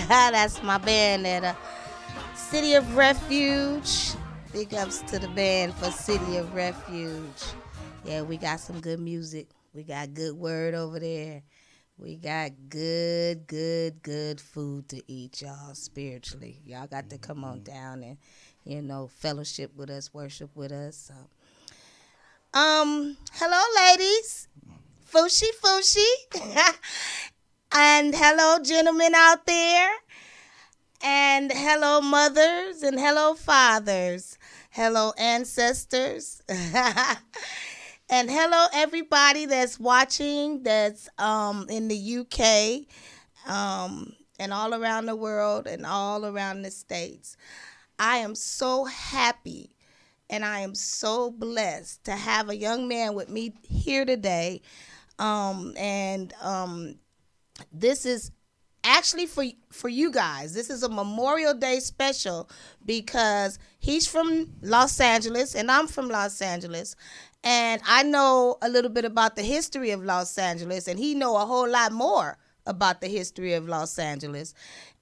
That's my band at City of Refuge. Big ups to the band for City of Refuge. Yeah, we got some good music. We got good word over there. We got good food to eat, y'all, spiritually. Y'all got to come on down and, fellowship with us, worship with us. So. Hello, ladies. Fushi Fushi. And hello, gentlemen out there. And hello, mothers. And hello, fathers. Hello, ancestors. And hello, everybody that's watching that's in the UK and all around the world and all around the States. I am so happy and I am so blessed to have a young man with me here today. And This is actually for you guys. This is a Memorial Day special because he's from Los Angeles and I'm from Los Angeles. And I know a little bit about the history of Los Angeles and he know a whole lot more about the history of Los Angeles.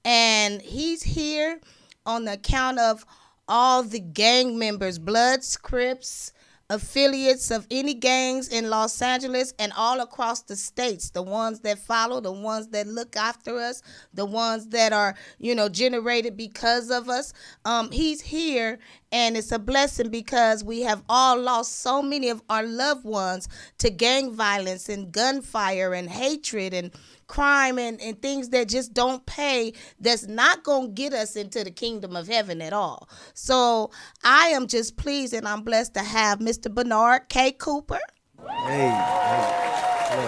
And he's here on the account of all the gang members, Bloods, Crips, affiliates of any gangs in Los Angeles and all across the states, the ones that follow, the ones that look after us, the ones that are, generated because of us. He's here and it's a blessing because we have all lost so many of our loved ones to gang violence and gunfire and hatred and crime and things that just don't pay, that's not going to get us into the kingdom of heaven at all. So I am just pleased and I'm blessed to have Mr. Bernard K. Cooper. Hello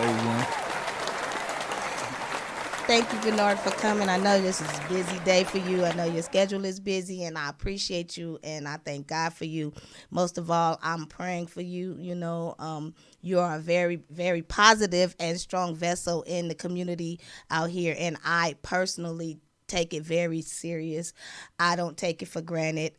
everyone. Thank you, Bernard, for coming. I know this is a busy day for you. I know your schedule is busy, and I appreciate you, and I thank God for you. Most of all, I'm praying for you. You are a very, very positive and strong vessel in the community out here, and I personally take it very serious. I don't take it for granted.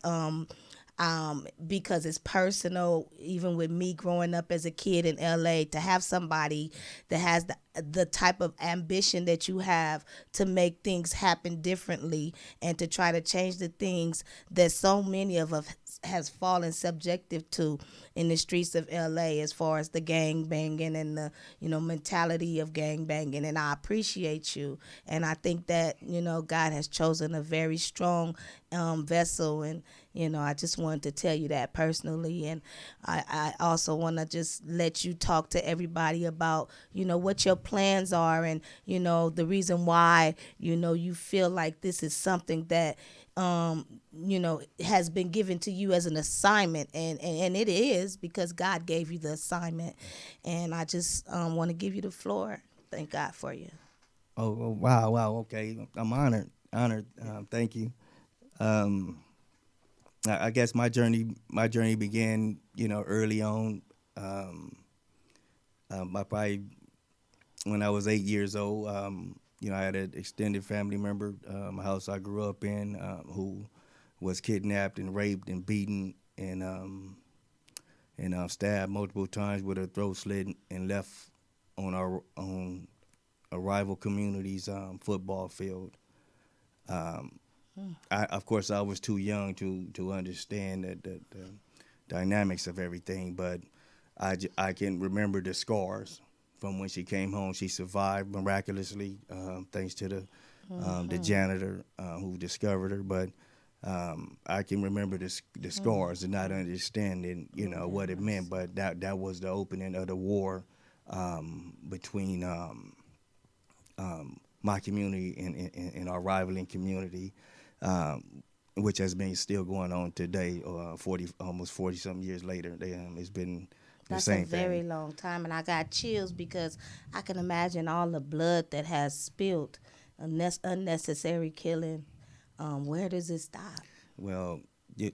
Because it's personal. Even with me growing up as a kid in LA, to have somebody that has the type of ambition that you have to make things happen differently and to try to change the things that so many of us has fallen subjective to in the streets of LA, as far as the gang banging and the mentality of gang banging. And I appreciate you, and I think that God has chosen a very strong vessel. And I just wanted to tell you that personally. And I also want to just let you talk to everybody about, what your plans are and, the reason why, you feel like this is something that, has been given to you as an assignment. And it is because God gave you the assignment. And I just want to give you the floor. Thank God for you. Wow. Okay, I'm honored. Thank you. Um, I guess my journey began, early on. Um, I probably when I was 8 years old. I had an extended family member, my house I grew up in, who was kidnapped and raped and beaten and stabbed multiple times with her throat slit and left on a rival community's football field. Um, of course, I was too young to understand the dynamics of everything, but I can remember the scars from when she came home. She survived miraculously, thanks to the janitor who discovered her. But I can remember the scars and not understanding, what it meant. But that was the opening of the war between my community and our rivaling community, which has been still going on today, 40 something years later. It's been the That's a same very thing. long time, and I got chills because I can imagine all the blood that has spilled, unnecessary killing. Where does it stop? Well, the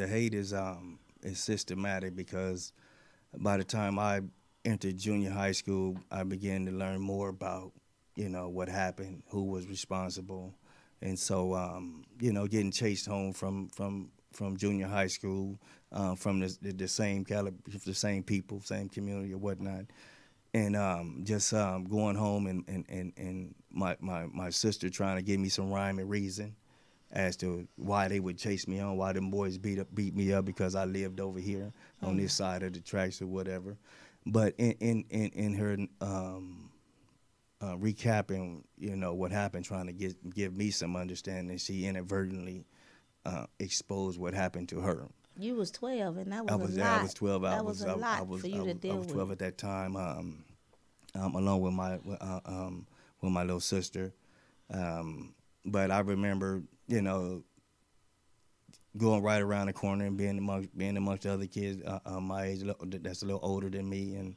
hate is systematic because by the time I entered junior high school, I began to learn more about what happened, who was responsible, and so getting chased home from junior high school, from the same caliber, the same people, same community or whatnot. and just going home and my sister trying to give me some rhyme and reason as to why they would chase me on, why them boys beat me up because I lived over here on this side of the tracks or whatever. But in her recapping, what happened, trying to give me some understanding, she inadvertently exposed what happened to her. You was 12, and that I was a was I lot. was 12. I That was was a I lot was for I you to was, I deal was 12 with. at that time. Along with my little sister. But I remember, going right around the corner and being amongst the other kids my age that's a little older than me, and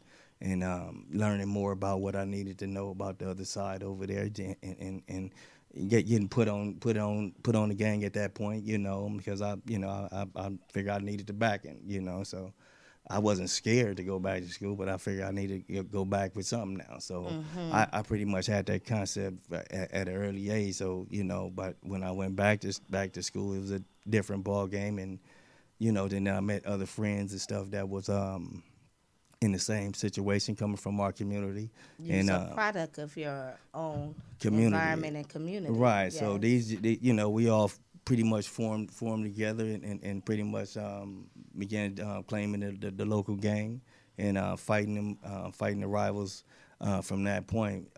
learning more about what I needed to know about the other side over there, and getting put on the gang at that point, because I figured I needed the backing, so I wasn't scared to go back to school, but I figured I needed to go back with something now. So I pretty much had that concept at an early age. So but when I went back to school, it was a different ball game, and then I met other friends and stuff that was in the same situation, coming from our community You was and a product of your own community. environment and community. Right. So Yes. we all pretty much formed together, and pretty much began claiming the local gang and fighting the rivals from that point.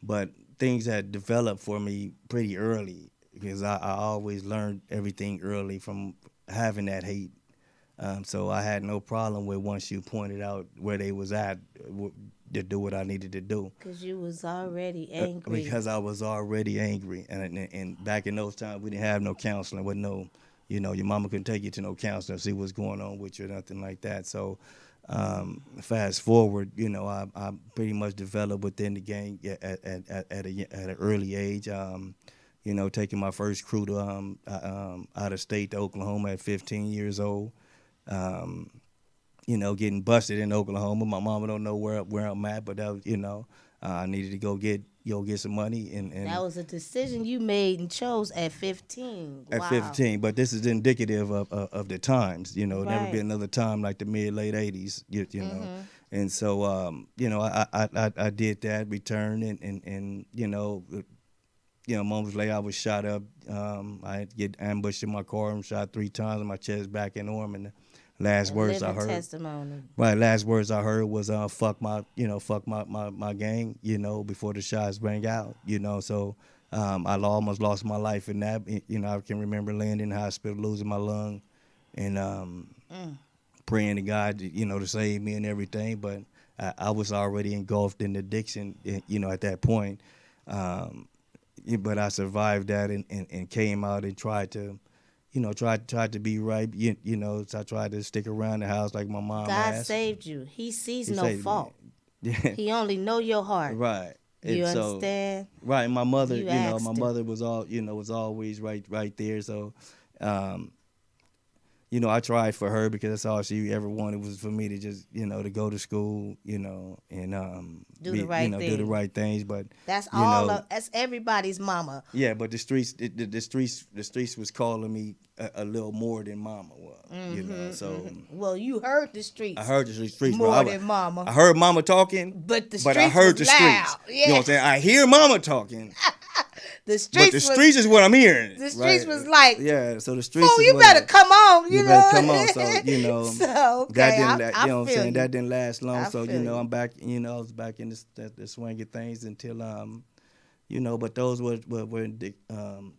But things had developed for me pretty early because I always learned everything early from having that hate. So I had no problem with once you pointed out where they was at to do what I needed to do. Because you was already angry. Because I was already angry, and back in those times we didn't have no counseling, with no, your mama couldn't take you to no counselor, see what's going on with you or nothing like that. So, fast forward, I pretty much developed within the gang at an early age. Taking my first crew to out of state to Oklahoma at 15 years old. Um, getting busted in Oklahoma. My mama don't know where I'm at, but that was, I needed to go get some money That and was a decision you made and chose at 15. at Wow. 15. But this is indicative of the times. Never been Right. another time like the mid late 80s. And so I did that, returned, and moments later I was shot up. I had to get ambushed in my car and shot 3 times in my chest, back, and arm, and the last A words I living heard. testimony. Right, last words I heard was fuck my gang, before the shots rang out, so I almost lost my life in that. I can remember laying in the hospital, losing my lung, and praying to God, to save me and everything. But I was already engulfed in addiction, at that point. Um, but I survived that, and came out and tried to, tried to be right. So I tried to stick around the house like my mom God asked. saved you. He sees He no saved me. fault. Yeah, He only know your heart. right. You And so, understand? right, my mother, You my asked him. mother was always right there. So, um, I tried for her because that's all she ever wanted was for me to just, to go to school, and Do the be, right do the thing. right things. But, That's you all know, of that's everybody's mama. yeah, but the streets was calling me a little more than mama was. So Well, you heard the I streets heard the streets, but more than I mama. heard mama talking, But the but I streets heard was the streets. loud. You know what Yeah. I'm saying? I hear mama talking, The but the streets was streets is what I'm hearing, the streets right? was like, Yeah, so the streets fool, is you what better come on, you you better know. come on. So So that okay, didn't, I you know what I'm feel saying? you. That didn't last long. I So feel you. I'm back. I was back in the swing of things until but those were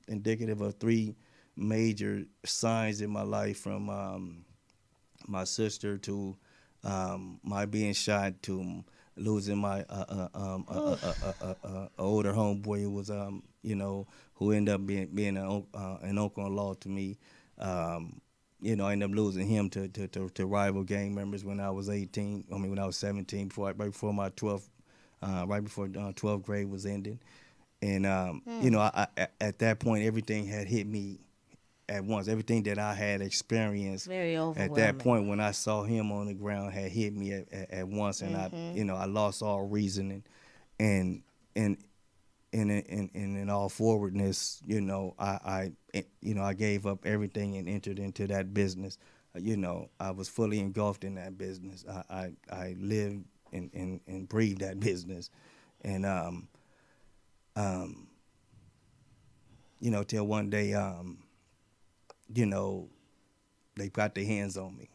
indicative of three major signs in my life, from my sister to my being shot to losing my older homeboy who was who ended up being an uncle-in-law to me. I ended up losing him to rival gang members when I was 18. I mean, when I was 17, right before my 12th, right before 12th grade was ending. And at that point, everything had hit me at once. Everything that I had experienced Very at that overwhelming. point when I saw him on the ground had hit me at once, and I lost all reasoning, and and and in all forwardness, I gave up everything and entered into that business. I was fully engulfed in that business. I lived and breathe that business. And um, till one day, you know, they got their hands on me.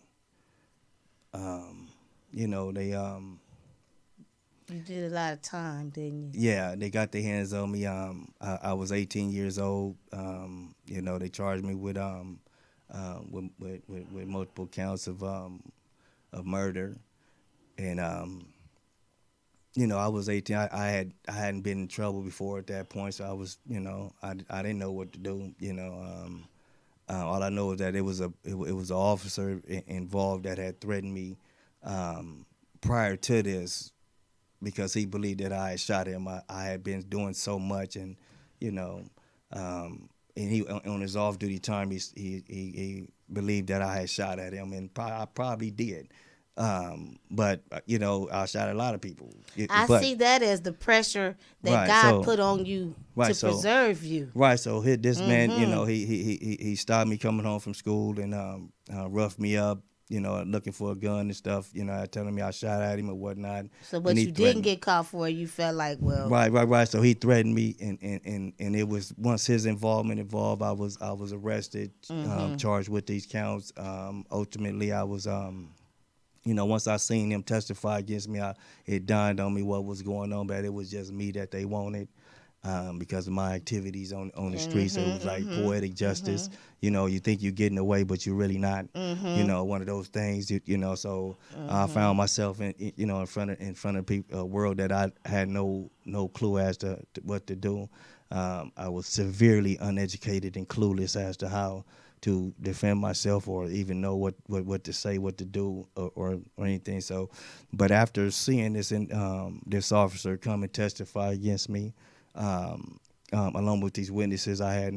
They You did a lot of time, didn't you? yeah, they got their hands on me. I was 18 years old. They charged me with multiple counts of murder, and I was 18. I hadn't been in trouble before at that point, so I was, I didn't know what to do. All I know is that it was an officer involved that had threatened me prior to this because he believed that I had shot him. I had been doing so much, and you know, and he on his off duty time he believed that I had shot at him, and I probably did. But I shot a lot of people. I But see that as the pressure that right, God so put on you to right, so preserve you. right, so this man, Mm-hmm. he stopped me coming home from school and roughed me up, looking for a gun and stuff, telling me I shot at him or whatnot, So, and but he you didn't threatened. get caught for it. You felt like, well, Right. So he threatened me, and it was once his involved, I was arrested, mm-hmm. charged with these counts. Ultimately, I was once I seen him testify against me, it dawned on me what was going on, that it was just me that they wanted. Because of my activities on the street. So it was like Mm-hmm. poetic justice. Mm-hmm. You think you're getting away, but you're really not. Mm-hmm. One of those things. So I Mm-hmm. found myself in front of people, a world that I had no clue as to what to do. I was severely uneducated and clueless as to how to defend myself or even know what to say, what to do, or anything. So, but after seeing this officer come and testify against me, um, along with these witnesses I had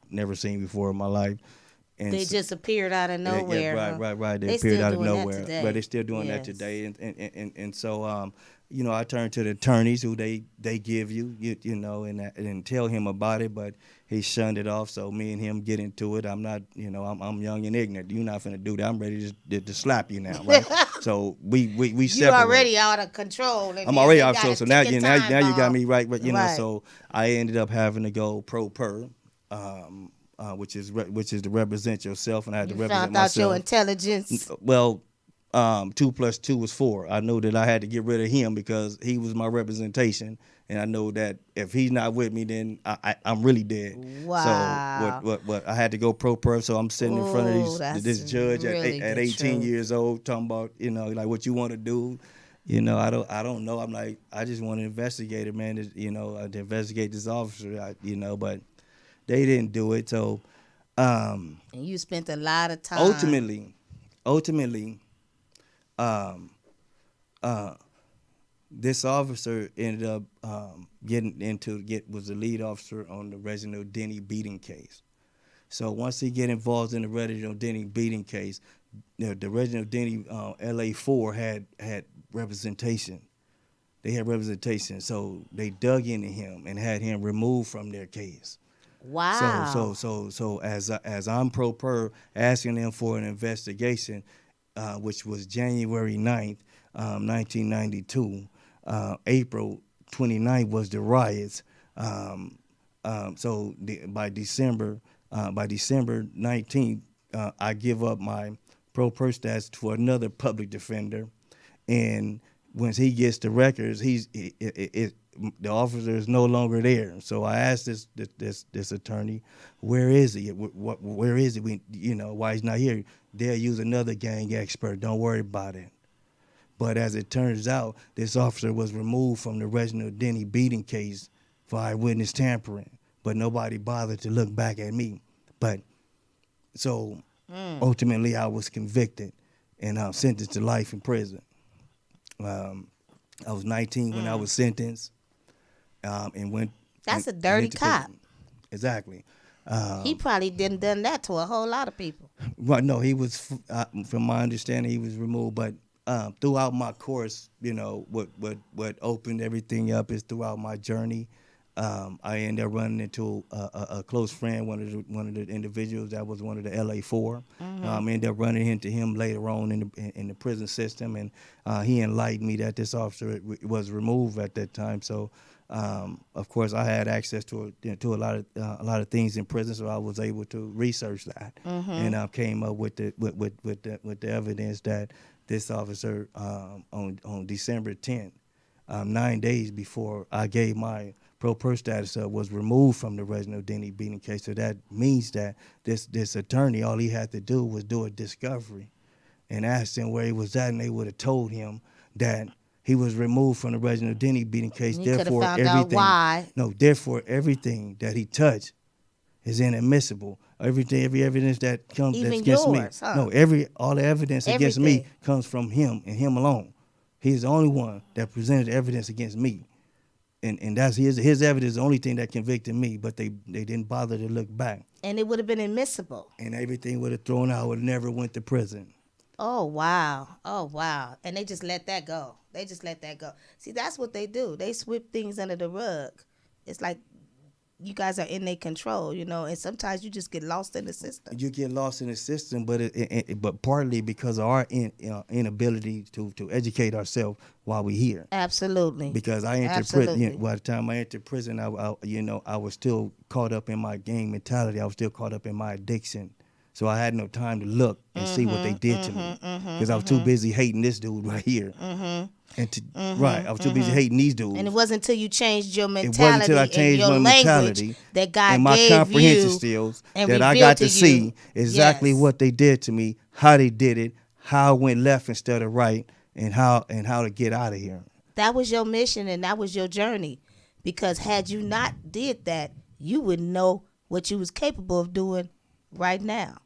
never seen before in my life. And They just appeared out of yeah, nowhere, right, huh? right, right. They They appeared still out of doing that nowhere, but they're today. still doing that Yes. today. And so, I turned to the attorneys who they give and tell him about it, but he shunned it off. So me and him get into it. I'm not, I'm young and ignorant. You're not finna do that. I'm ready to slap you now, right? So we You separate. already out of control, and I'm then already they off. got So a now ticking now time you got bomb. me right, but Right. so I ended up having to go pro per, which is to represent yourself, and I had to You represent found out your myself. intelligence. Well, 2 plus 2 was 4. I know that I had to get rid of him because he was my representation, and I know that if he's not with me, then I'm really dead. So Wow. what I had to go pro per. So I'm sitting in front of Oh, that's this judge really at the 18 truth. years old, talking about like what you want to do. I don't know. I'm like, I just want to investigate it, man. To investigate this officer. But they didn't do it. So And you spent a lot of time. ultimately, um, uh, this officer ended up was the lead officer on the Reginald Denny beating case. So once he get involved in the Reginald Denny beating case, the Reginald Denny LA4 had representation. They had representation, so they dug into him and had him removed from their case. Wow. So as I'm pro per asking them for an investigation, which was January 9th, 1992. April 29th was the riots. By December 19th, I give up my pro per stats for another public defender, and once he gets the records, the officer is no longer there. So I asked this attorney, where is he? Where is he? Why he's not here? They'll use another gang expert. Don't worry about it. But as it turns out, this officer was removed from the Reginald Denny beating case for eyewitness tampering. But nobody bothered to look back at me. But so ultimately, I was convicted and sentenced to life in prison. Um, I was 19 when I was sentenced, and went That's a and dirty into cop. prison. Exactly. He probably didn't done that to a whole lot of people. Well, no, he was, from my understanding, he was removed. But throughout my course, what opened everything up is throughout my journey. I ended up running into a close friend, one of the individuals that was one of the LA4. Ended up running into him later on in the prison system, and he enlightened me that this officer was removed at that time. So, of course, I had access to a lot of things in prison, so I was able to research that, and came up with the evidence that this officer on December 10th. 9 days before I gave my pro per status up, was removed from the Reginald Denny beating case. So that means that this attorney, all he had to do was do a discovery and ask him where he was at, and they would have told him that he was removed from the Reginald Denny beating case. You could have found out why. Therefore everything that he touched is inadmissible. Every evidence that comes Even against yours, me, huh? no, all the evidence against me Everything. comes from him and him alone. He's the only one that presented evidence against me. And that's his evidence, the only thing that convicted me, but they didn't bother to look back. And it would have been admissible. And everything would have thrown out, would have never went to prison. Oh, wow. Oh, wow. And they just let that go. They just let that go. See, that's what they do. They sweep things under the rug. It's like you guys are in their control, and sometimes you just get lost in the system. You get lost in the system, but but partly because of our inability to educate ourselves while we're here. Absolutely. Because I entered prison. By the time I entered prison, I was still caught up in my gang mentality. I was still caught up in my addiction. So I had no time to look and see what they did to me, because I was too busy hating this dude right here. I was too busy hating these dudes. And it wasn't until you changed your mentality, it wasn't until I changed and your my language mentality that God and my gave comprehension you skills and that I revealed got to see you. exactly Yes. what they did to me, how they did it, how it went left instead of right, and how to get out of here. That was your mission and that was your journey. Because had you not did that, you wouldn't know what you was capable of doing right now.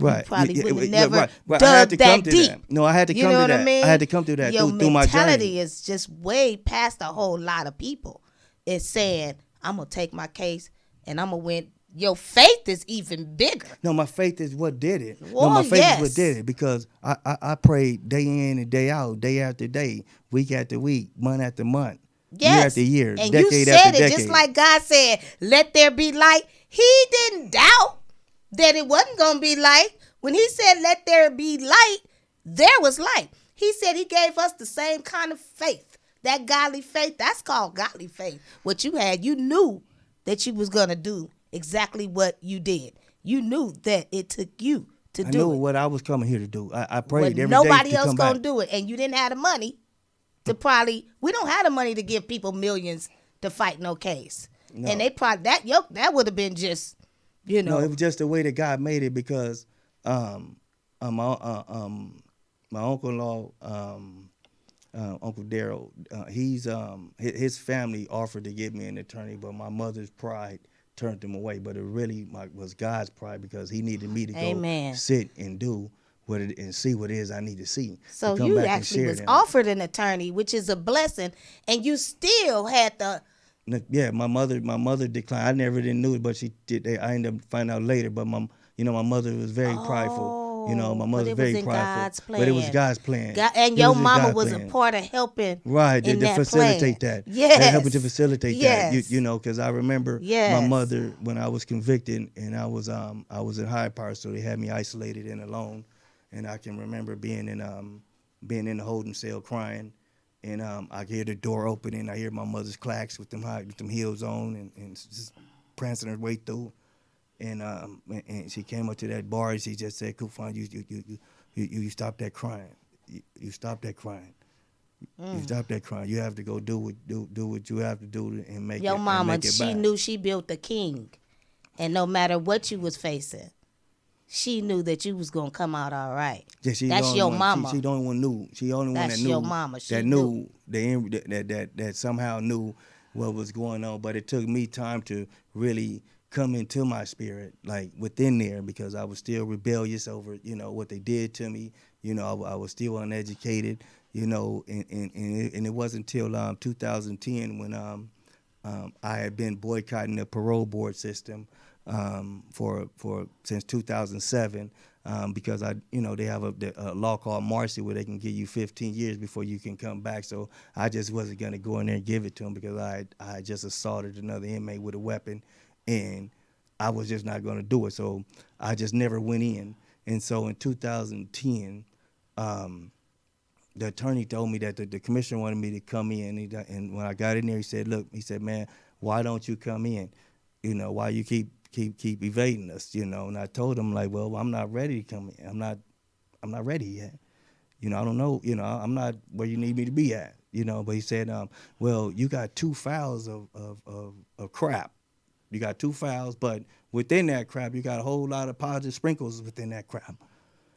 Right. You probably would have right. never I had dug to that come to deep. that. No, I had to You come know to what that. I mean? I had to come through that Your through my mentality journey. is just way past a whole lot of people. It's saying, I'm going to take my case and I'm going to win. Your faith is even bigger. No, my faith is what did it. Oh, my faith yes. is what did it, because I prayed day in and day out, day after day, week after week, month after month, Yes. year after year, and decade you said after it decade. just like God said, let there be light. He didn't doubt that it wasn't going to be light. When he said, let there be light, there was light. He said he gave us the same kind of faith, that godly faith. That's called godly faith. What you had, you knew that you was going to do exactly what you did. You knew that it took you to I do knew it. what I was coming here to do. I prayed But every day nobody to else come going back. to do it. And you didn't have the money to we don't have the money to give people millions to fight no case. No. And they probably, that would have been just, No, it was just the way that God made it, because my uncle-in-law, Uncle Daryl, his family offered to give me an attorney, but my mother's pride turned him away. But it really was God's pride, because he needed me to go Amen. sit and do and see what it is I need to see. So to come you back and actually share was them. offered an attorney, which is a blessing, and you still had the. Yeah, my mother declined. I never didn't knew it, but she did. I ended up finding out later. But my mother was very prideful. My mother was very prideful. God's plan. But it was God's plan. And It your was mama God's was plan. a part of helping. Right, in to that facilitate plan. that. Yes. They're helping to facilitate Yes. that. Because I remember Yes. my mother, when I was convicted, and I was in high power, so they had me isolated and alone. And I can remember being in the holding cell crying, and I hear the door open, and I hear my mother's clacks with them heels on, and just prancing her way through. And she came up to that bar, and she just said, "Kufan, you stop that crying. You stop that crying. You stop that crying. You have to go do what you have to do and make Your it. mama, and make it she back." knew she built the king, and no matter what you was facing, she knew that you was gonna come out all right. Yeah, she's That's the only your one. mama. She the only one knew. She the only one That's that knew. your mama. She that knew. that somehow knew what was going on. But it took me time to really come into my spirit, like within there, because I was still rebellious over what they did to me. I was still uneducated. And it wasn't until 2010 when I had been boycotting the parole board system since 2007. because they have a law called Marcy where they can give you 15 years before you can come back. So I just wasn't gonna go in there and give it to him because I had just assaulted another inmate with a weapon, and I was just not gonna do it. So I just never went in. And so in 2010, the attorney told me that the commissioner wanted me to come in, and when I got in there, he said, "Look," he said, "Man, why don't you come in? Why you keep evading us? And I told him like, well, I'm not ready to come in. I'm not ready yet. I don't know. I'm not where you need me to be at. But he said, well, you got 2 files of crap. You got 2 files, but within that crap, you got a whole lot of positive sprinkles within that crap.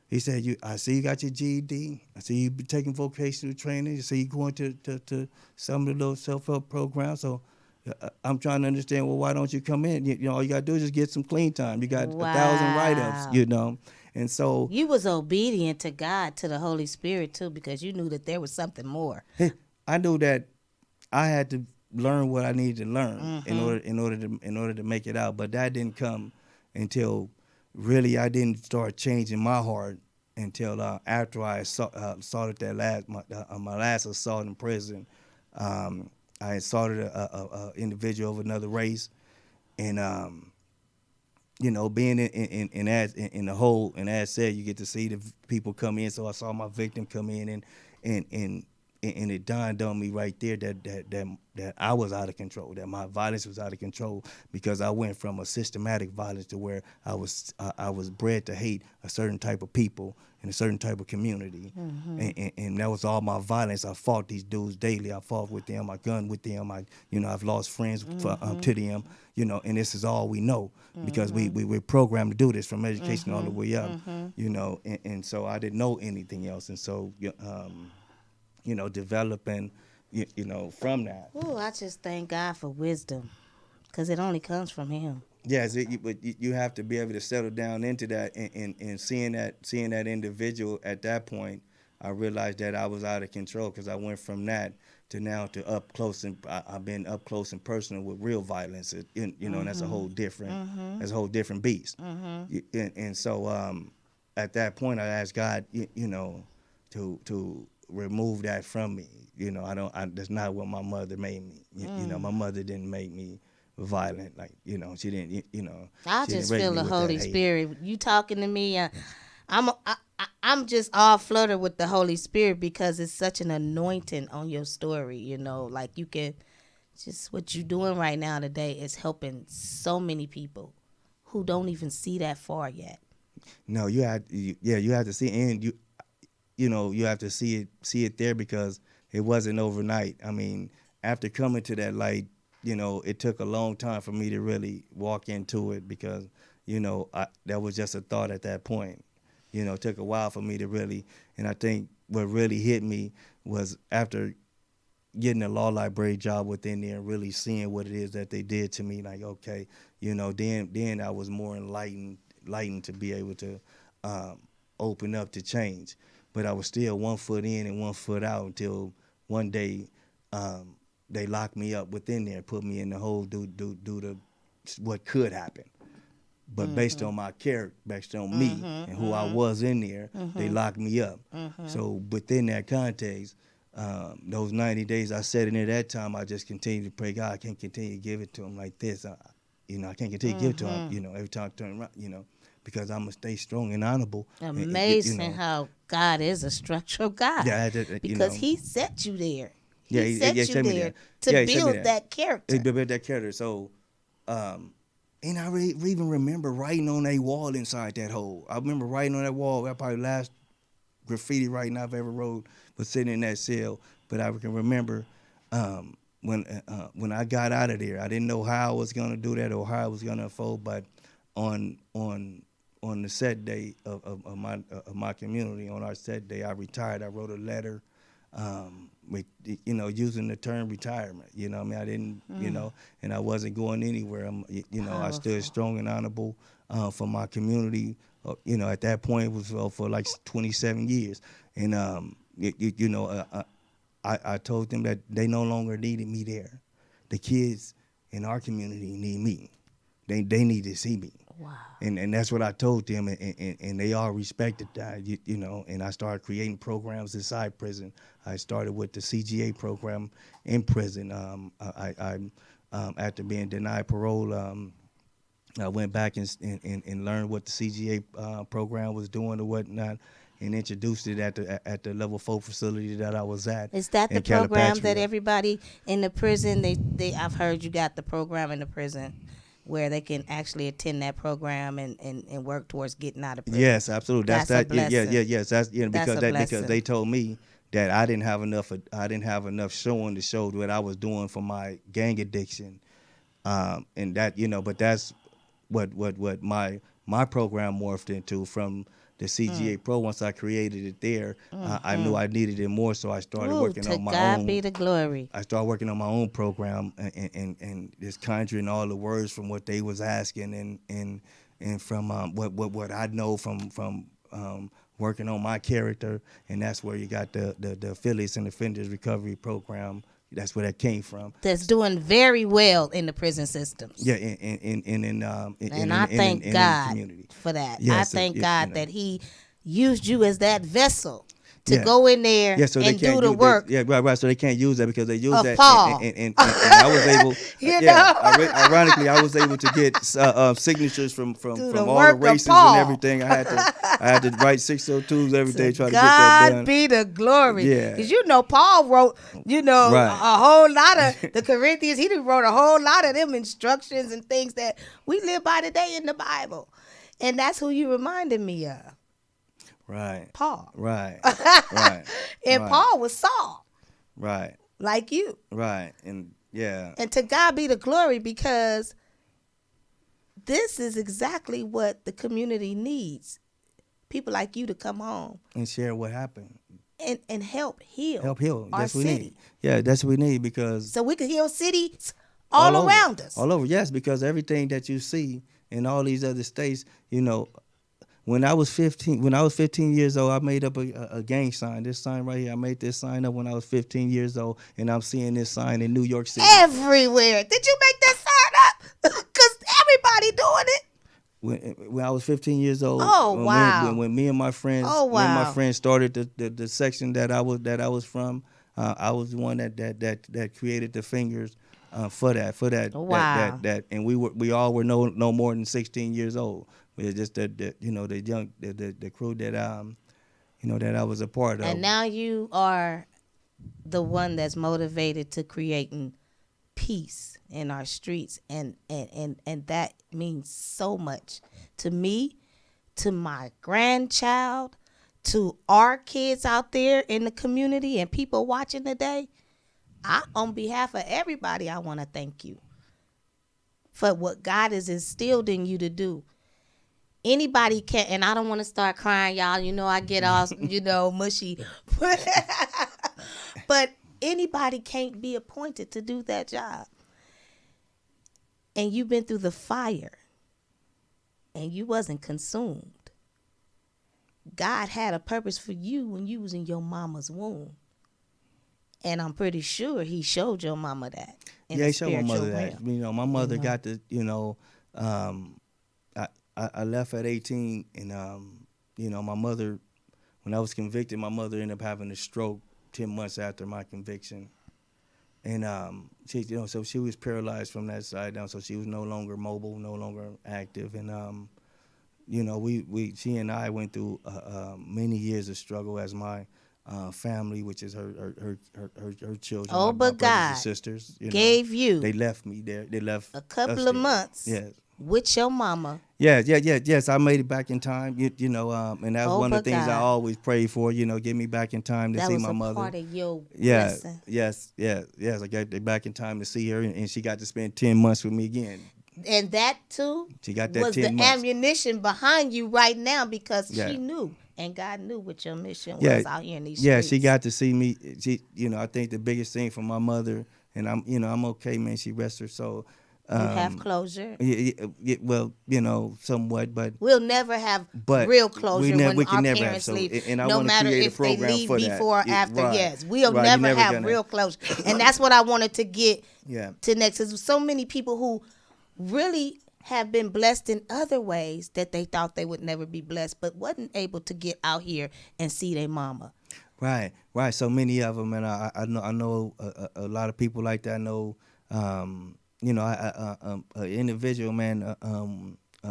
He said, I see you got your GED. I see you taking vocational training. I see you going to some of the little self-help programs. So I'm trying to understand, well, why don't you come in? All you got to do is just get some clean time. You got 1,000 write-ups, Wow. And so You was obedient to God, to the Holy Spirit too, because you knew that there was something more. I knew that I had to learn what I needed to learn Mm-hmm. in order to make it out. But that didn't come until really I didn't start changing my heart until after I assaulted my last assault in prison. I assaulted a individual of another race, and being in the hole, and as said, you get to see the people come in. So I saw my victim come in, and and and it dawned on me right there that I was out of control, that my violence was out of control because I went from a systematic violence to where I was bred to hate a certain type of people in a certain type of community, and that was all my violence. I fought these dudes daily. I fought with them. I gunned with them. I've lost friends to them. And this is all we know because we're programmed to do this from education all the way up. And so I didn't know anything else, and so developing, from that. Oh, I just thank God for wisdom, because it only comes from Him. Yes, but you have to be able to settle down into that, and seeing that individual at that point, I realized that I was out of control because I went from that to now to up close, and I've been up close and personal with real violence. And that's a whole different beast. And so at that point, I asked God, to remove that from me. That's not what my mother made me. My mother didn't make me violent. Like, she didn't, I she didn't just raise feel me the with that Holy hate. Spirit. You talking to me, I'm just all fluttered with the Holy Spirit because it's such an anointing on your story. Like you can just what you're doing right now today is helping so many people who don't even see that far yet. No, you have to see, and you have to see it there because it wasn't overnight. I mean, after coming to that light, it took a long time for me to really walk into it because, that was just a thought at that point. It took a while for me to really, and I think what really hit me was after getting a law library job within there and really seeing what it is that they did to me. Like, okay, then I was more enlightened to be able to um, open up to change. But I was still 1 foot in and 1 foot out until one day um, they locked me up within there, put me in the hole due to what could happen. But based on my character, based on me and who I was in there, they locked me up. So within that context, those 90 days I sat in there that time, I just continued to pray, God, I can't continue to give it to him like this. I can't continue to give it to him, every time I turn around, because I'm going to stay strong and honorable. Amazing how God is a structural God Yeah, because He set you there. yeah, He yeah, set you send me there that. to Yeah, he sent me build that. that He character. built that character. So, and I even remember writing on a wall inside that hole. I remember writing on that wall. That probably last graffiti writing I've ever wrote was sitting in that cell. But I can remember when I got out of there, I didn't know how I was gonna do that or how it was gonna unfold. But on on on the set day of my community, on our set day, I retired. I wrote a letter, using the term retirement. I mean, I didn't, and I wasn't going anywhere. I stood Powerful. strong and honorable for my community. At that point, it was for like 27 years, and I told them that they no longer needed me there. The kids in our community need me. they need to see me. Wow. And that's what I told them, and they all respected that, you know. And I started creating programs inside prison. I started with the CGA program in prison. After being denied parole, I went back and learned what the CGA program was doing or whatnot, and introduced it at the level 4 facility that I was at. Is that the in program that Calipatria. everybody in the prison they I've heard you got the program in the prison where they can actually attend that program and work towards getting out of prison. Yes, absolutely. That's a blessing. Yes. That's That's a because blessing. they told me that I didn't have enough showing to show what I was doing for my gang addiction, and that, you know. But that's what my program morphed into from the CGA Pro. Once I created it there, I knew I needed it more, so I started Ooh, working to on my God own. be the glory. I started working on my own program and just conjuring all the words from what they was asking and from what I know from working on my character. And that's where you got the affiliates and offenders recovery program. That's where that came from. That's doing very well in the prison systems. Yeah, in I thank in God the community for that. I Yes, thank you God know. that He used you as that vessel to Yeah. go in there Yeah, so they and can't do the use work That, yeah, right. So they can't use that because they use of that, Paul. and I was able. You yeah, know? ironically, I was able to get signatures from Do the all work the of races Paul. and everything. I had to write 602s every day To trying to get that God done. be the glory. Yeah. Because you know Paul wrote, Right. a whole lot of the Corinthians. He done wrote a whole lot of them instructions and things that we live by today in the Bible. And that's who you reminded me of. Right. Paul. Right. Right. And Right. Paul was Saul, Right. like you. Right. And yeah. And to God be the glory, because this is exactly what the community needs. People like you to come home And share what happened. and help heal Help heal. our That's what we city. need. Yeah, that's what we need because So we can heal cities all over. around us. All over, yes, because everything that you see in all these other states, you know, when I was 15 years old, I made up a gang sign. This sign right here, I made this sign up when I was 15 years old, and I'm seeing this sign in New York City. Everywhere. Did you make that sign up? Because everybody doing it. When I was 15 years old, Oh, wow. when me and my friends, Oh, me and my wow. friends started the section that I was from, I was the one that created the fingers for that Wow. and we all were no more than 16 years old. It's just that you know, the crew that that I was a part of. And now you are the one that's motivated to creating peace in our streets, and that means so much to me, to my grandchild, to our kids out there in the community and people watching today. On behalf of everybody, I want to thank you for what God has instilled in you to do. Anybody can, and I don't want to start crying, y'all. You know I get all mushy, but anybody can't be appointed to do that job. And you've been through the fire, and you wasn't consumed. God had a purpose for you when you was in your mama's womb. And I'm pretty sure He showed your mama that. Yeah, he showed my mother that. You know, my mother got to, I left at 18, and my mother, when I was convicted, my mother ended up having a stroke 10 months after my conviction. And she, so she was paralyzed from that side down, so she was no longer mobile, no longer active. And she and I went through many years of struggle as my family, which is her children, Oh, my but brothers God and sisters, gave you they left me there. They left a couple us of there. months Yes. with your mama. Yes. I made it back in time. And that's Oh, one of but the things I God. always pray for. Get me back in time to That see was my a mother. part of your Yeah, blessing. yes. I got back in time to see her, and she got to spend 10 months with me again. And that too She got that was 10 the months. ammunition behind you right now, because Yeah. she knew, and God knew what your mission Yeah, was out here in these yeah, streets. she got to see me. I think the biggest thing for my mother, and I'm okay, man. She rests her soul. You have closure. Well, somewhat, but We'll never have But real closure when we can our never have. parents So, leave. and I No want to matter create a if they program leave for before or that. after. Right. Yes, we'll Right, you're never have gonna- real closure. And that's what I wanted to get Yeah. to next. Because so many people who really have been blessed in other ways that they thought they would never be blessed, but wasn't able to get out here and see their mama. Right, right. So many of them, and I know a lot of people like that. I know, an individual, man.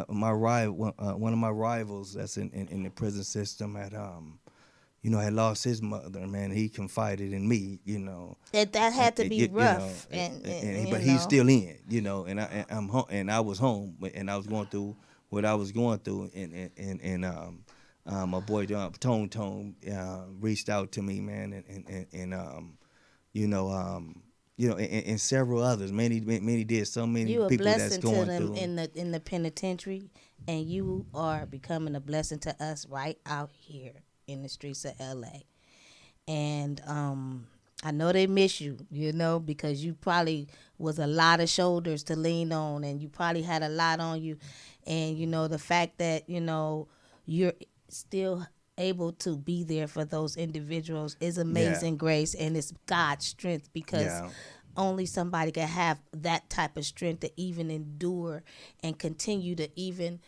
My rival, one of my rivals that's in the prison system had lost his mother. Man, he confided in me, That had to be you know, rough, and but he's still in, I'm home, and I was home, and I was going through what I was going through, and my boy Tone reached out to me, man, you know, and several others. Many did. So many you a people that's blessing to going them through. in the penitentiary, and you are becoming a blessing to us right out here in the streets of LA. And I know they miss you, because you probably was a lot of shoulders to lean on, and you probably had a lot on you, and the fact that you're still able to be there for those individuals is Yeah, amazing grace, and it's God's strength, because yeah, only somebody can have that type of strength to even endure and continue to even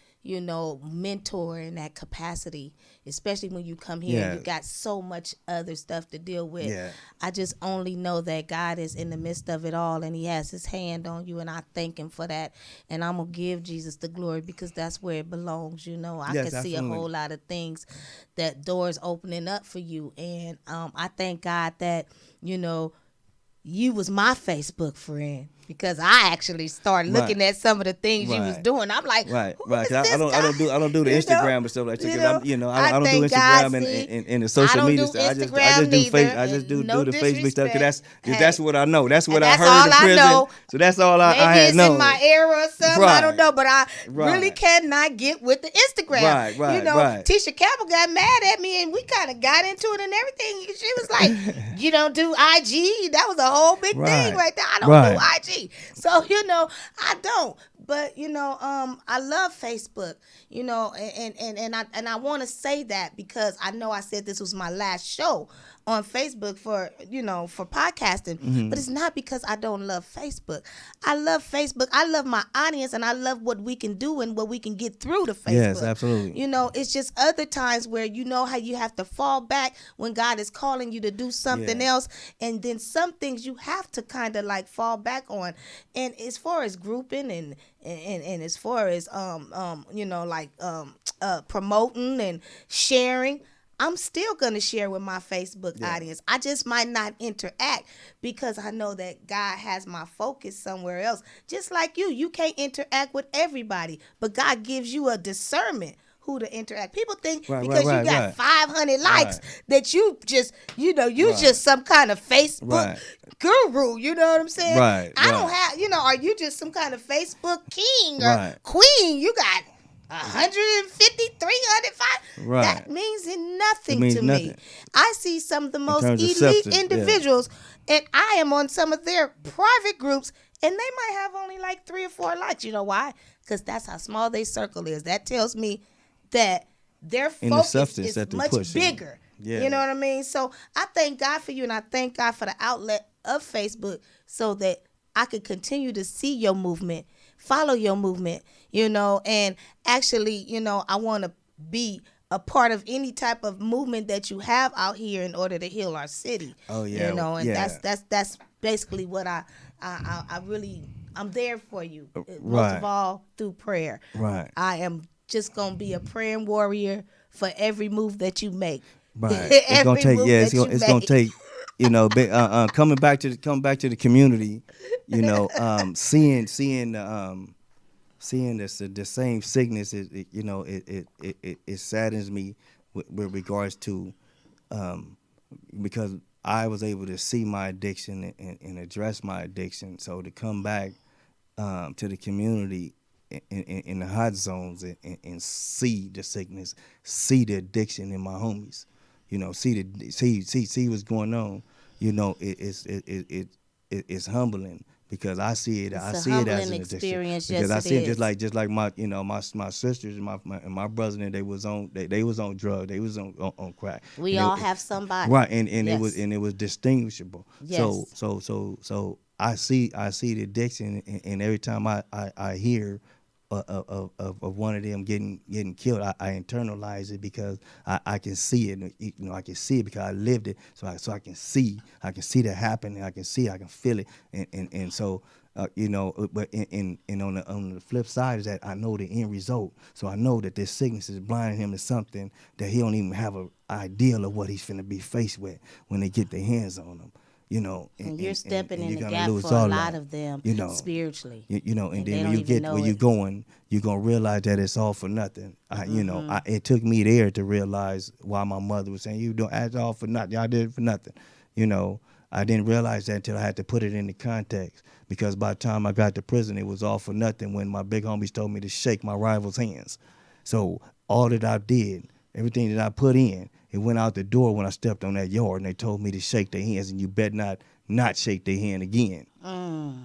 mentor in that capacity, especially when you come here and you yeah, got so much other stuff to deal with. yeah. I just only know that God is in the midst of it all, and he has his hand on you, and I thank him for that. And I'm going to give Jesus the glory, because that's where it belongs. I can Yes, see a absolutely. whole lot of things, that doors opening up for you. And I thank God that, you know, you was my Facebook friend, because I actually started Right, looking at some of the things you was right. doing. I'm like, Right, who right. is 'Cause I this don't, I guy? don't do, I don't do the You know, Instagram and stuff like that. you Cause know. I I don't do thank God. Instagram See, and the I social don't media do stuff. I Instagram just do neither, I just and do no the Facebook stuff. Cause disrespect. that's Hey, what I know. That's what and I that's heard all in I prison. know. So that's all I Maybe had it's in my known. era or something. I don't Right, know, but I really right, cannot get with the Instagram. right, right, Tisha Campbell got mad at me, and we kind of got into it and everything. She was like, "You don't do IG." That was a whole big thing right, right there. I don't do right. IG, so I don't. But I love Facebook. And I want to say that, because I know I said this was my last show on Facebook for podcasting, but Hmm. it's not because I don't love Facebook. I love Facebook. I love my audience, and I love what we can do and what we can get through to Yes, Facebook. absolutely. It's just other times where how you have to fall back when God is calling you to do something Yeah, else, and then some things you have to kind of like fall back on. And as far as grouping and as far as promoting and sharing, I'm still going to share with my Facebook yeah. audience. I just might not interact, because I know that God has my focus somewhere else. Just like you can't interact with everybody, but God gives you a discernment who to interact. People think Right, right, because you right, got right, 500 likes right, that you just, you right, just some kind of Facebook right, guru. You know what I'm saying? right, I don't right, have, are you just some kind of Facebook king or right. queen? You got 150, 305. Right. That means It nothing means to me. nothing I see some of the in most terms of elite substance. Yeah. individuals, and I am on some of their private groups, and they might have only like 3 or 4 likes. You know why? Because that's how small their circle is. That tells me that their In the focus substance is that they much pushing. bigger. You know Yeah. what I mean? So I thank God for you, and I thank God for the outlet of Facebook, so that I could continue to see your movement, follow your movement, and actually, I want to be a part of any type of movement that you have out here in order to heal our city. Oh yeah. And Yeah. that's basically what I really, I'm there for you. Most of Right. all, through prayer. Right. I am just gonna be a praying warrior for every move that you make. Right. It's gonna Every take. move Yeah. that you It's gonna make. take. Coming back to the community. Seeing this the same sickness. It saddens me with regards to because I was able to see my addiction and address my addiction. So to come back to the community in the hot zones and see the sickness, see the addiction in my homies, see what's going on. It's humbling because It's I a see it as humbling an addiction experience. because Yes, I it see it is. just like my sisters and my brothers and they was on drugs, they was on crack, We and all have somebody. right, and Yes. it was distinguishable. Yes. So I see the addiction, and every time I hear of one of them getting killed, I internalize it because I can see it. You know, I can see it because I lived it. So I can see that happening. I can feel it, and so. You know, but and on the flip side is that I know the end result. So I know that this sickness is blinding him to something that he don't even have an idea of what he's finna be faced with when they get their hands on him. You know, And you're stepping and in you're the gonna gap lose for a all lot that. of them You know, spiritually, you know, and and they then when don't you even get know where you're it. going, you're gonna realize that it's all for nothing. It took me there to realize why my mother was saying you don't act all for nothing. Y'all did it for nothing. You know, I didn't realize that until I had to put it into context. Because by the time I got to prison, it was all for nothing when my big homies told me to shake my rival's hands. So all that I did, everything that I put in, it went out the door when I stepped on that yard and they told me to shake their hands and you bet not shake their hand again. Mm,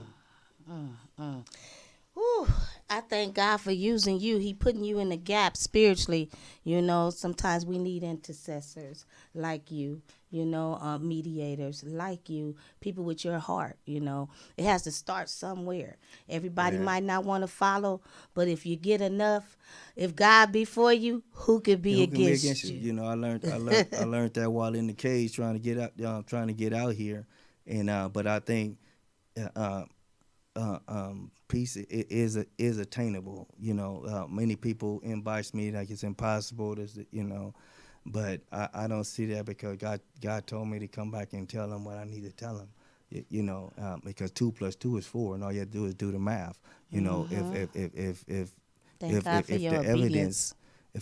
Whew, I thank God for using you. He putting you in the gap spiritually. You know, sometimes we need intercessors like you, mediators like you, people with your heart, It has to start somewhere. Everybody Yeah. might not want to follow, but if you get enough, if God be for you, who could And be who can be against against you? you? You know, I learned that while in the cage trying to get out here, and but I think uh, peace is attainable. You know, many people advise me like it's impossible. But I don't see that because God told me to come back and tell them what I need to tell them. Because 2 + 2 is 4, and all you have to do is do the math. You know, Thank God for if your the obedience.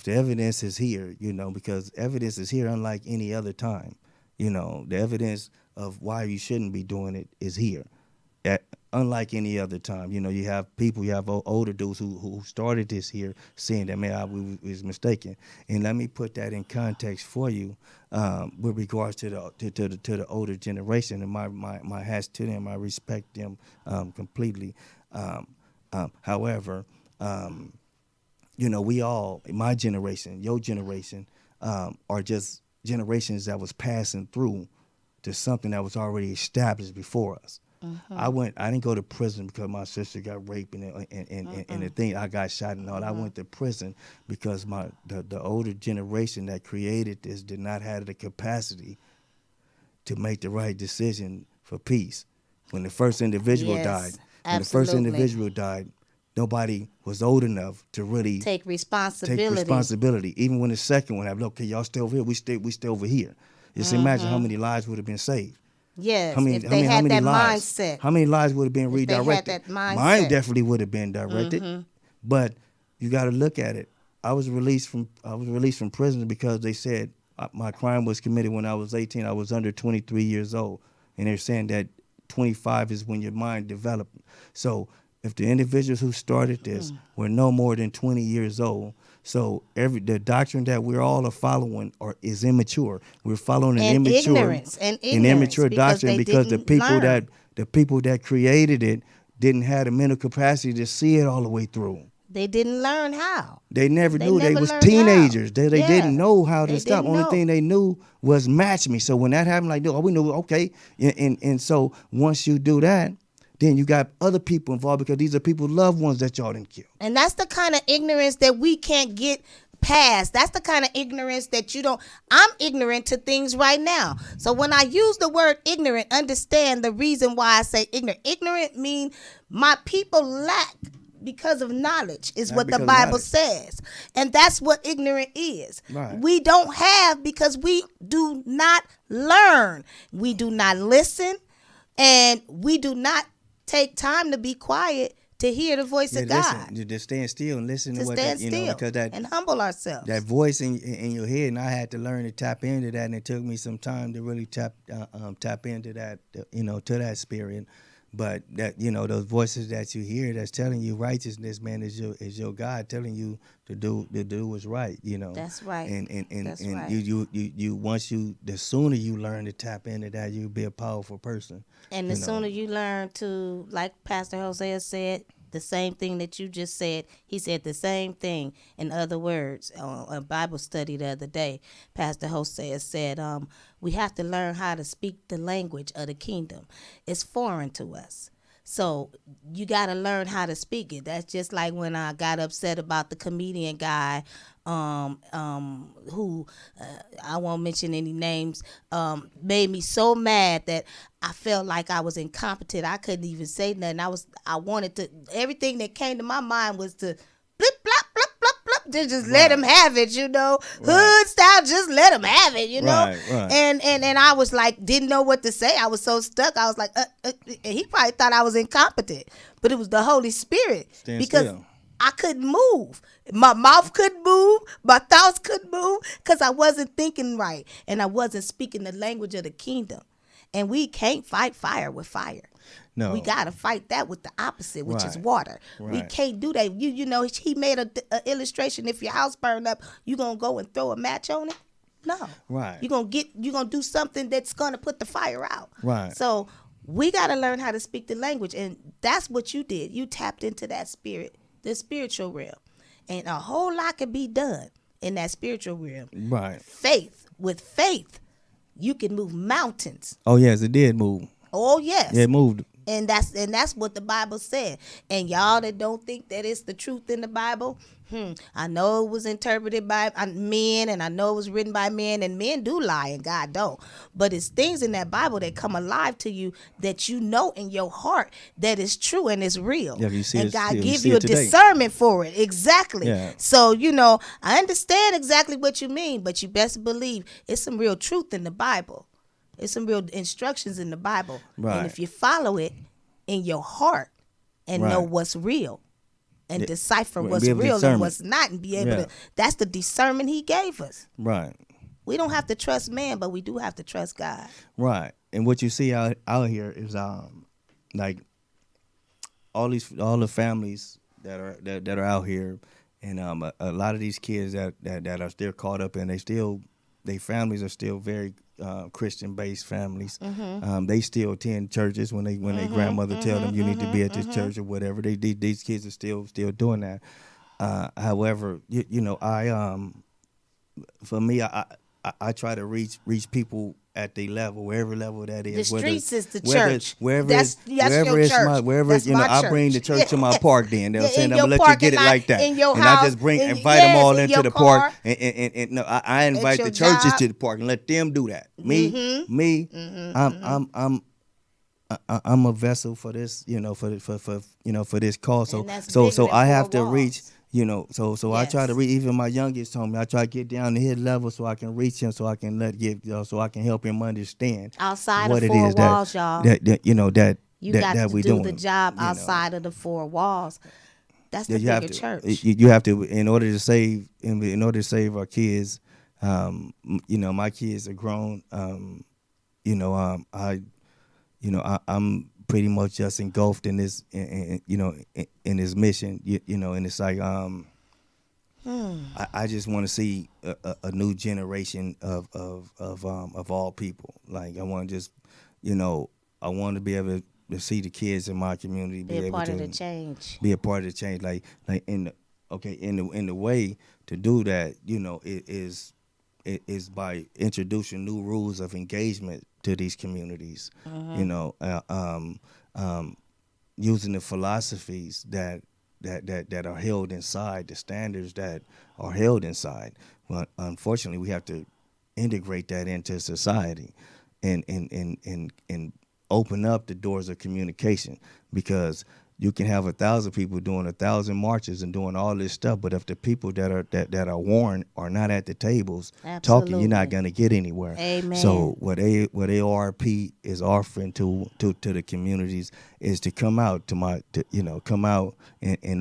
evidence is here, because evidence is here unlike any other time. The evidence of why you shouldn't be doing it is here at, unlike any other time. You have people, you have older dudes who started this here saying that, man, we was mistaken. And let me put that in context for you with regards to the older generation. And my hats to them. I respect them completely. However, we all, my generation, your generation, are just generations that was passing through to something that was already established before us. I didn't go to prison because my sister got raped and the thing I got shot and all. I went to prison because the older generation that created this did not have the capacity to make the right decision for peace. When the first individual died, Yes, when the first absolutely. individual died, nobody was old enough to really Take take responsibility. responsibility. Even when the second one happened, okay, y'all stay over here, we stay over here. Just imagine how many lives would have been saved. How Yes, many if how they many how had many that lives? mindset. How many lives would have been If they had redirected? that Mine mindset. definitely would have been directed. But you got to look at it. I was released from prison because they said my crime was committed when I was 18. I was under 23 years old, and they're saying that 25 is when your mind developed. So if the individuals who started this were no more than 20 years old, so the doctrine that we're all are following is immature. We're following And ignorance, an immature because doctrine they because didn't learn. the people that created it didn't have the mental capacity to see it all the way through. They didn't learn how. They never They knew. They never was learned how. teenagers. They didn't Yeah, know how to they stop. didn't Only thing know. they knew was match me. So when that happened, like, oh, we knew, okay. And so once you do that, then you got other people involved because these are people's loved ones that y'all didn't kill. And that's the kind of ignorance that we can't get past. That's the kind of ignorance that you don't. I'm ignorant to things right now. So when I use the word ignorant, understand the reason why I say ignorant. Ignorant mean my people lack because of knowledge is Not what the because of Bible knowledge. says. And that's what ignorant is. Right. We don't have because we do not learn. We do not listen and we do not take time to be quiet to hear the voice Yeah, of God, listen, just stand still and listen to to what that, stand still because and humble that ourselves. voice in your head, and I had to learn to tap into that, and it took me some time to really tap into that, to that spirit. But that, those voices that you hear that's telling you righteousness, man, is your God telling you to do what's right, That's right. and That's right. you once the sooner you learn to tap into that, you'll be a powerful person, And the you know. sooner you learn to, like Pastor Hosea said, the same thing that you just said, he said the same thing. In other words, on a Bible study the other day, Pastor Hosea said, we have to learn how to speak the language of the kingdom. It's foreign to us. So you got to learn how to speak it. That's just like when I got upset about the comedian guy, who I won't mention any names, made me so mad that I felt like I was incompetent. I couldn't even say nothing. I wanted to, everything that came to my mind was to blip, blop, blop, blop, blop, just let him Right. have it, Right. hood style, just let him have it, Right. Right. and I was like, didn't know what to say. I was so stuck. I was like, and he probably thought I was incompetent, but it was the Holy Spirit Stand because still. I couldn't move. My mouth couldn't move. My thoughts couldn't move because I wasn't thinking right and I wasn't speaking the language of the kingdom. And we can't fight fire with fire. No. We gotta fight that with the opposite, which is Right. water. We Right. can't do that. You know, he made a illustration. If your house burned up, you gonna go and throw a match on it? No. Right. You gonna do something that's gonna put the fire out. Right. So we gotta learn how to speak the language, and that's what you did. You tapped into that spirit, the spiritual realm, and a whole lot can be done in that spiritual realm. Right. With faith, you can move mountains. Oh yes, it did move. Oh yes. Yeah, it moved. And that's what the Bible said. And y'all that don't think that it's the truth in the Bible, I know it was interpreted by men, and I know it was written by men, and men do lie and God don't. But it's things in that Bible that come alive to you that you know in your heart that is true and is real. Yeah, you see and it- God you give see you it a today. discernment for it. Exactly. Yeah. So, I understand exactly what you mean, but you best believe it's some real truth in the Bible. It's some real instructions in the Bible. Right. And if you follow it in your heart and know Right. what's real and Yeah. decipher Right, what's be able to real and discern what's it. not and be able Yeah. to, that's the discernment he gave us. Right. We don't have to trust man, but we do have to trust God. Right. And what you see out here is like all the families that are out here, and a lot of these kids that are still caught up in, they families are still very Christian based families. They still attend churches when their grandmother tell them you need to be at this church or whatever. These kids are still doing that. However, for me, I try to reach people at their level, wherever level that is. The streets is the whether- church. Wherever That's wherever your it's church. my wherever That's my I bring the church. church to my park. Then they'll Yeah, say, in I'm your gonna let you parking get it lot, like that, in your and I house, just invite them yes, all in into your the car. park, and no, I invite your the churches job. to the park and let them do that. Me, I'm a vessel for this, for this cause. So And that's so bigger than I four have to reach, walls. so I try to Yes. reach. Even my youngest told me I try to get down to his level so I can reach him, so I can so I can help him understand Outside what of it four is walls, y'all. that You that, got that to we do doing. the job you know. outside of the four walls. That's the You have bigger to, church. you have to, in order to save our kids. My kids are grown. I'm pretty much just engulfed in this, in this mission. And it's like I just want to see a new generation of all people. Like I want to just, I want to be able to see the kids in my community Be a able part to of the change. be a part of the change. Like in the way to do that, it is by introducing new rules of engagement to these communities. Using the philosophies that are held inside, the standards that are held inside. Well, unfortunately, we have to integrate that into society, and open up the doors of communication, because you can have 1,000 people doing 1,000 marches and doing all this stuff, but if the people that are warned are not at the tables talking, you're not Absolutely. going to get anywhere. Amen. So what AORP is offering to the communities is to come out and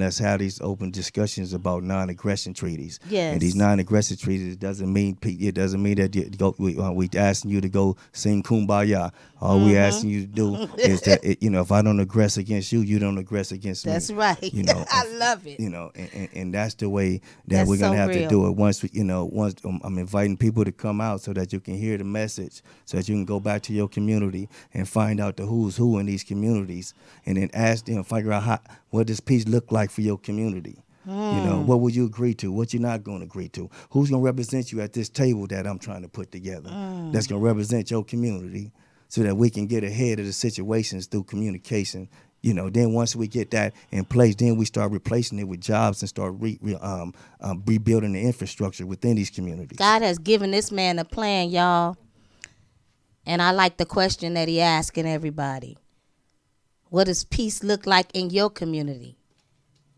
let's have these open discussions about non-aggression treaties. Yes. And these non-aggression treaties doesn't mean that you go. We asking you to go sing Kumbaya. All we asking you to do is that if I don't aggress against you, you don't aggress against me. That's right. I love it. And that's the way that That's we're gonna so have real. to do it. Once I'm inviting people to come out so that you can hear the message, so that you can go back to your community and find out the who's who in these communities, and then ask them, figure out what does peace look like for your community. What would you agree to? What you're not going to agree to? Who's going to represent you at this table that I'm trying to put together? That's going to represent your community, so that we can get ahead of the situations through communication, Then once we get that in place, then we start replacing it with jobs and start rebuilding the infrastructure within these communities. God has given this man a plan, y'all. And I like the question that he asking everybody. What does peace look like in your community?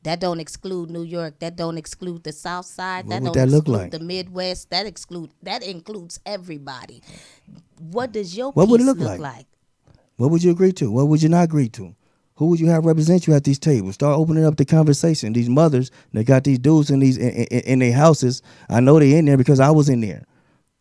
That don't exclude New York. That don't exclude the South Side. What That would don't that look exclude like? the Midwest. That includes everybody. What does your What would peace it look look like? like? What would you agree to? What would you not agree to? Who would you have represent you at these tables? Start opening up the conversation. These mothers that got these dudes in their houses, I know they in there because I was in there.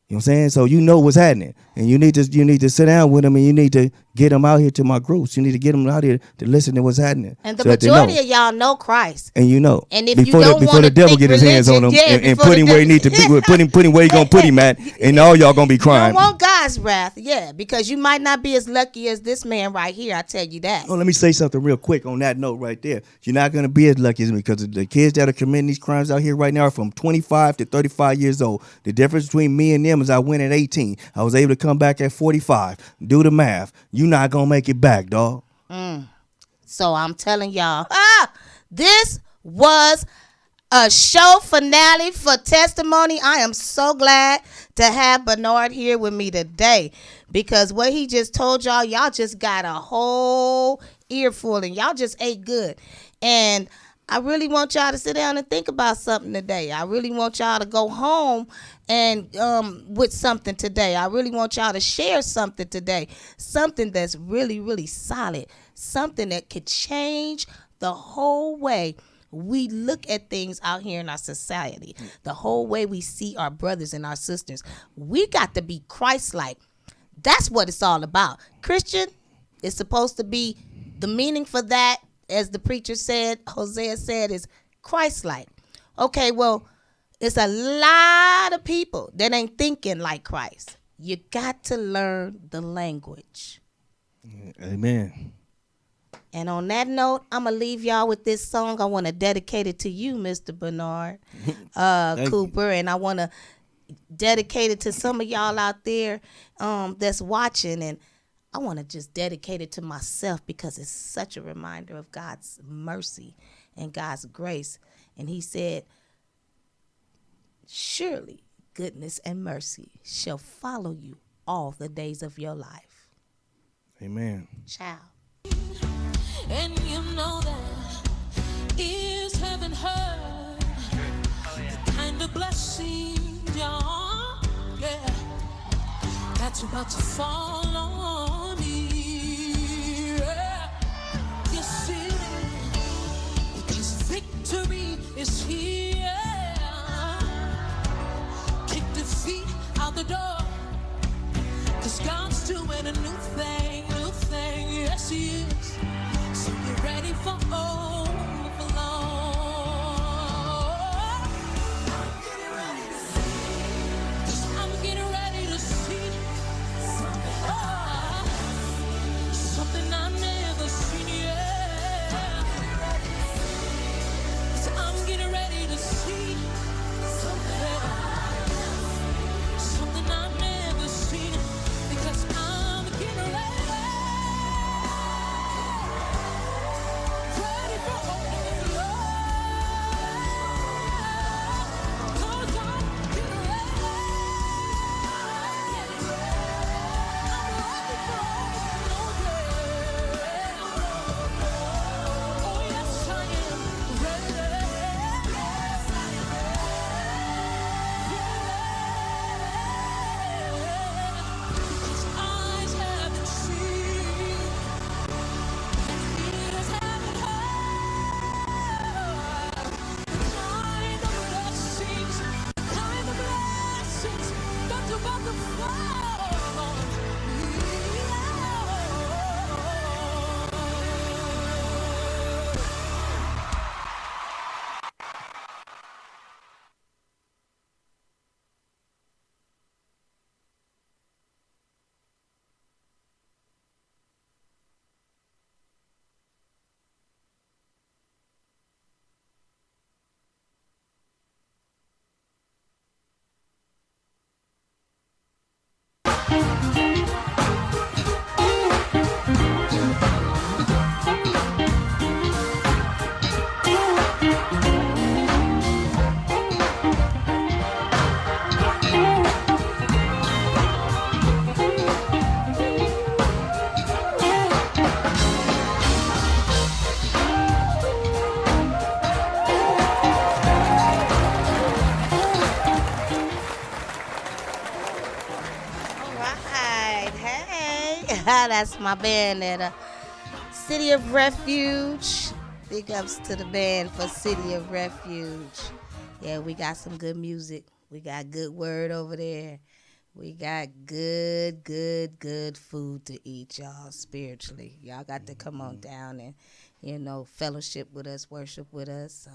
You know what I'm saying? So you know what's happening, and you need to sit down with them, and you need to get them out here to my groups. You need to get them out here to listen to what's happening. And the so that they majority know. of y'all know Christ. And And if you don't before want the to devil think get his hands on religion, them and before put the him where he devil- need to be, put him where he gonna put him at, and all y'all gonna be You crying. don't want God's wrath, because you might not be as lucky as this man right here. I tell you that. Oh, let me say something real quick on that note right there. You're not going to be as lucky as me because the kids that are committing these crimes out here right now are from 25 to 35 years old. The difference between me and them is I went at 18. I was able to come back at 45. Do the math. You're not going to make it back, dog. So I'm telling y'all, this was a show finale for testimony. I am so glad to have Bernard here with me today because what he just told y'all just got a whole earful and y'all just ate good. And I really want y'all to sit down and think about something today. I really want y'all to go home and with something today. I really want y'all to share something today. Something that's really, really solid. Something that could change the whole way we look at things out here in our society, the whole way we see our brothers and our sisters. We got to be Christ-like. That's what it's all about. Christian is supposed to be, the meaning for that, as the preacher said, Hosea said, is Christ-like. Okay, well, it's a lot of people that ain't thinking like Christ. You got to learn the language. Amen. And on that note, I'm going to leave y'all with this song. I want to dedicate it to you, Mr. Bernard Cooper. And I want to dedicate it to some of y'all out there that's watching. And I want to just dedicate it to myself because it's such a reminder of God's mercy and God's grace. And he said, surely goodness and mercy shall follow you all the days of your life. Amen. Ciao. And you know that ears haven't heard the kind of blessing, yeah, that's about to fall on me. Yeah. You see, because victory is here. Kick defeat out the door, 'cause God's doing a new thing, yes he is. So get ready for overflow. I'm getting ready to see something I've never seen yet. So I'm getting ready to see something I've never seen, because I'm getting ready. That's my band at City of Refuge. Big ups to the band for City of Refuge. Yeah, we got some good music. We got good word over there. We got good food to eat, y'all, spiritually. Y'all got to come on down and, fellowship with us, worship with us. So.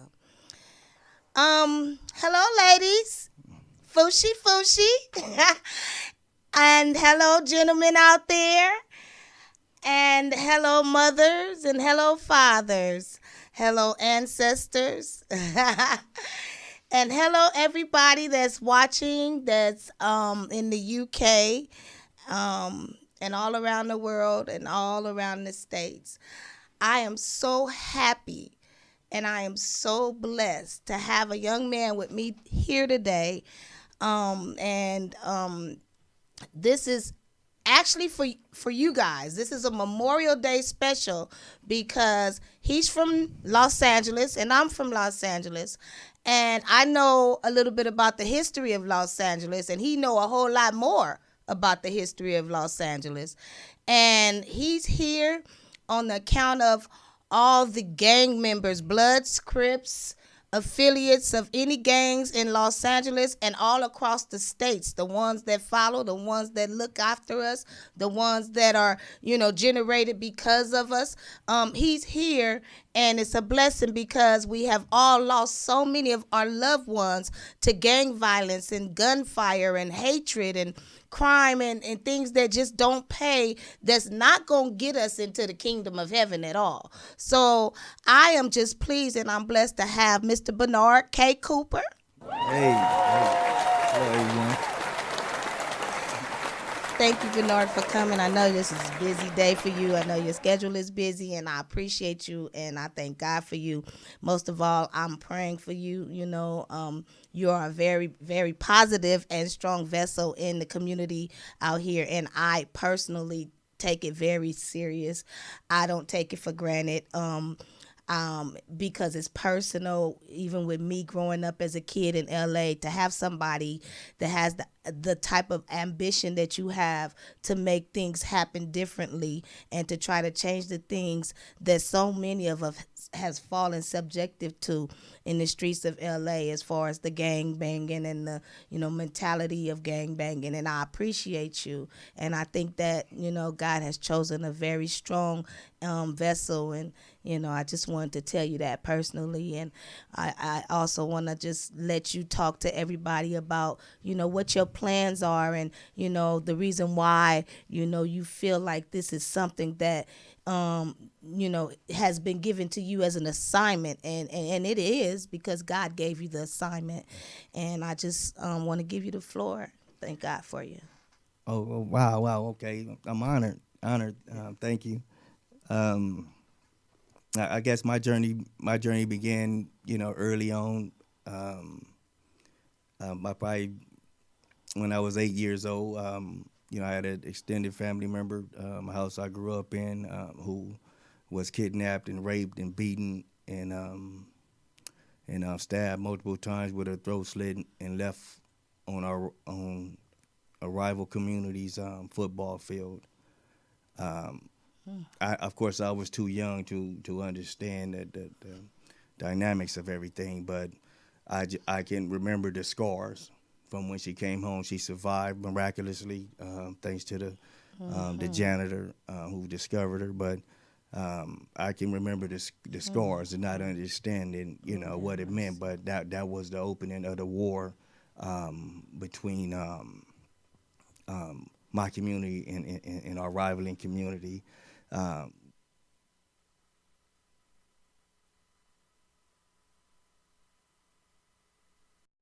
Hello, ladies. Fushi Fushi. And hello, gentlemen out there. And hello, mothers, and hello, fathers. Hello, ancestors. And hello, everybody that's watching that's in the UK and all around the world and all around the States. I am so happy and I am so blessed to have a young man with me here today. And This is actually for you guys. This is a Memorial Day special because he's from Los Angeles and I'm from Los Angeles, and I know a little bit about the history of Los Angeles, and he know a whole lot more about the history of Los Angeles. And he's here on the account of all the gang members, Bloods, Crips, affiliates of any gangs in Los Angeles and all across the states, the ones that follow, the ones that look after us, the ones that are, generated because of us. He's here, and it's a blessing because we have all lost so many of our loved ones to gang violence and gunfire and hatred and crime and things that just don't pay, that's not going to get us into the kingdom of heaven at all. So I am just pleased and I'm blessed to have Mr. Bernard K. Cooper. Hey, hello everyone. Thank you, Bernard, for coming. I know this is a busy day for you. I know your schedule is busy, and I appreciate you, and I thank God for you. Most of all, I'm praying for you. You are a very, very positive and strong vessel in the community out here, and I personally take it very serious. I don't take it for granted. Because it's personal. Even with me growing up as a kid in LA, to have somebody that has the type of ambition that you have to make things happen differently and to try to change the things that so many of us has fallen subjective to in the streets of LA, as far as the gang banging and the mentality of gang banging. And I appreciate you, and I think that God has chosen a very strong vessel, and I just wanted to tell you that personally. And I also want to just let you talk to everybody about what your plans are, and the reason why you feel like this is something that has been given to you as an assignment, and it is because God gave you the assignment. And I just want to give you the floor. Thank God for you. Wow. Okay, I'm honored. Thank you. I guess my journey began, early on. I probably when I was 8 years old. I had an extended family member, a house I grew up in, who was kidnapped and raped and beaten and stabbed multiple times with her throat slit and left on a rival community's football field. Of course, I was too young to understand the dynamics of everything, but I can remember the scars from when she came home. She survived miraculously, thanks to the janitor who discovered her. But I can remember the scars and not understanding, what it meant. But that was the opening of the war between my community and our rivaling community.